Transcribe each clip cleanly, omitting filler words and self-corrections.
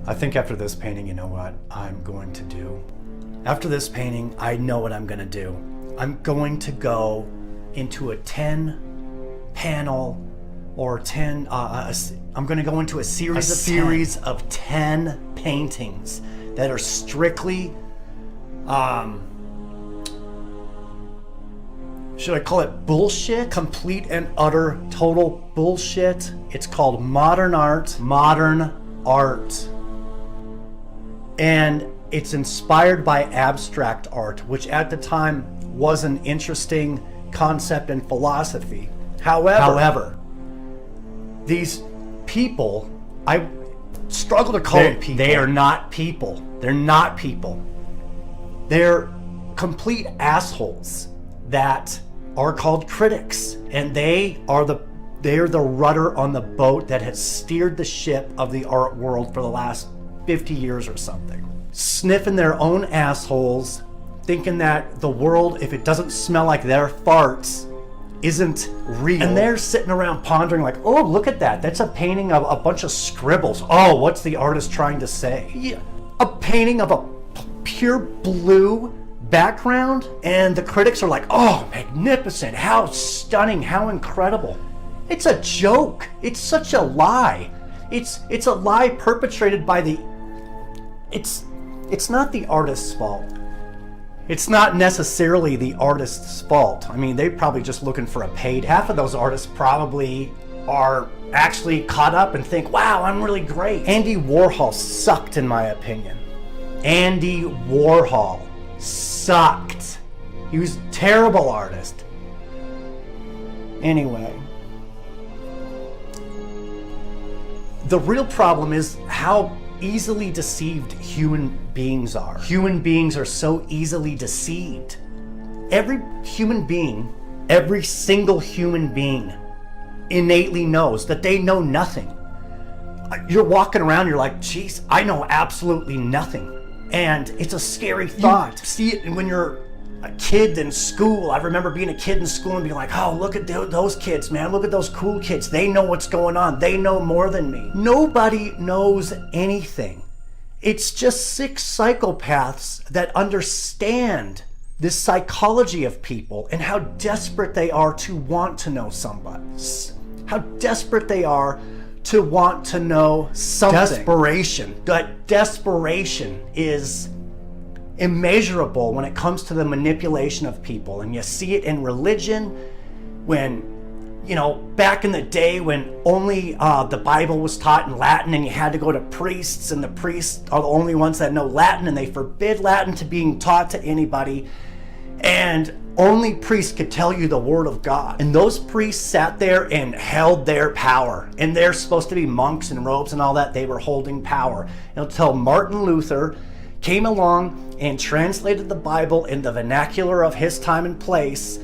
I think after this painting, you know what I'm going to do? After this painting, I know what I'm going to do. I'm going to go into a 10 panel or 10, I'm going to go into a series of 10 paintings that are strictly, should I call it bullshit? Complete and utter total bullshit. It's called modern art. And it's inspired by abstract art, which at the time was an interesting concept and philosophy. However, these people, I struggle to call them people. They are not people. They're not people. They're complete assholes that are called critics, and they're the rudder on the boat that has steered the ship of the art world for the last 50 years or something. Sniffing their own assholes, thinking that the world, if it doesn't smell like their farts, isn't real. And they're sitting around pondering like, oh, look at that. That's a painting of a bunch of scribbles. Oh, what's the artist trying to say? Yeah, a painting of a pure blue background, and the critics are like, oh, magnificent, how stunning, how incredible. It's a joke. It's such a lie. It's a lie perpetrated by the... It's not the artist's fault. It's not necessarily the artist's fault. I mean, they're probably just looking for a paid. Half of those artists probably are actually caught up and think, wow, I'm really great. Andy Warhol sucked, in my opinion. Andy Warhol sucked. He was a terrible artist. Anyway, the real problem is how easily deceived human beings are. Human beings are so easily deceived. Every single human being innately knows that they know nothing. You're walking around, you're like, geez, I know absolutely nothing. And it's a scary thought. You see it when you're a kid in school. I remember being a kid in school and being like, oh, look at those kids, man. Look at those cool kids. They know what's going on. They know more than me. Nobody knows anything. It's just 6 psychopaths that understand this psychology of people and how desperate they are to want to know somebody. How desperate they are to want to know something. Desperation. That desperation is immeasurable when it comes to the manipulation of people. And you see it in religion when, you know, back in the day when only the Bible was taught in Latin and you had to go to priests, and the priests are the only ones that know Latin, and they forbid Latin to being taught to anybody. And only priests could tell you the word of God. And those priests sat there and held their power. And they're supposed to be monks in robes and all that. They were holding power until Martin Luther came along and translated the Bible in the vernacular of his time and place,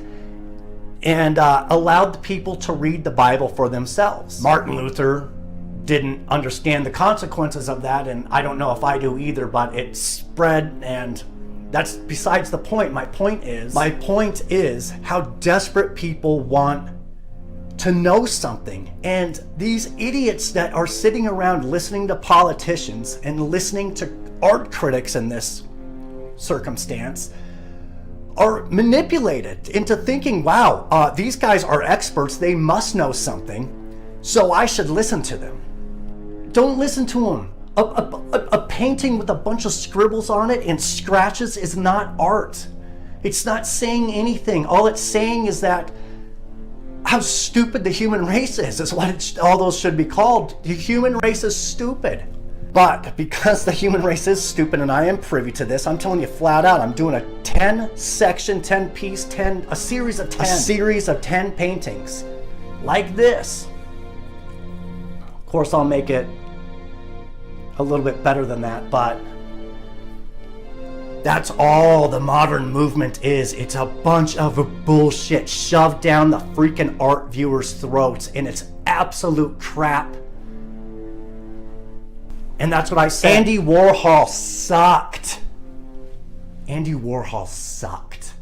and allowed the people to read the Bible for themselves. Martin Luther didn't understand the consequences of that, and I don't know if I do either, but it spread, and that's besides the point. My point is how desperate people want to know something. And these idiots that are sitting around listening to politicians and listening to art critics in this circumstance are manipulated into thinking, wow, these guys are experts, they must know something, so I should listen to them. Don't listen to them. A painting with a bunch of scribbles on it and scratches is not art. It's not saying anything. All it's saying is that how stupid the human race is what all those should be called. The human race is stupid. But because the human race is stupid, and I am privy to this, I'm telling you flat out, I'm doing a 10-section, 10-piece, a series of 10 paintings like this. Of course, I'll make it a little bit better than that, but that's all the modern movement is. It's a bunch of bullshit shoved down the freaking art viewers' throats, and it's absolute crap. And that's what I said. Andy Warhol sucked. Andy Warhol sucked.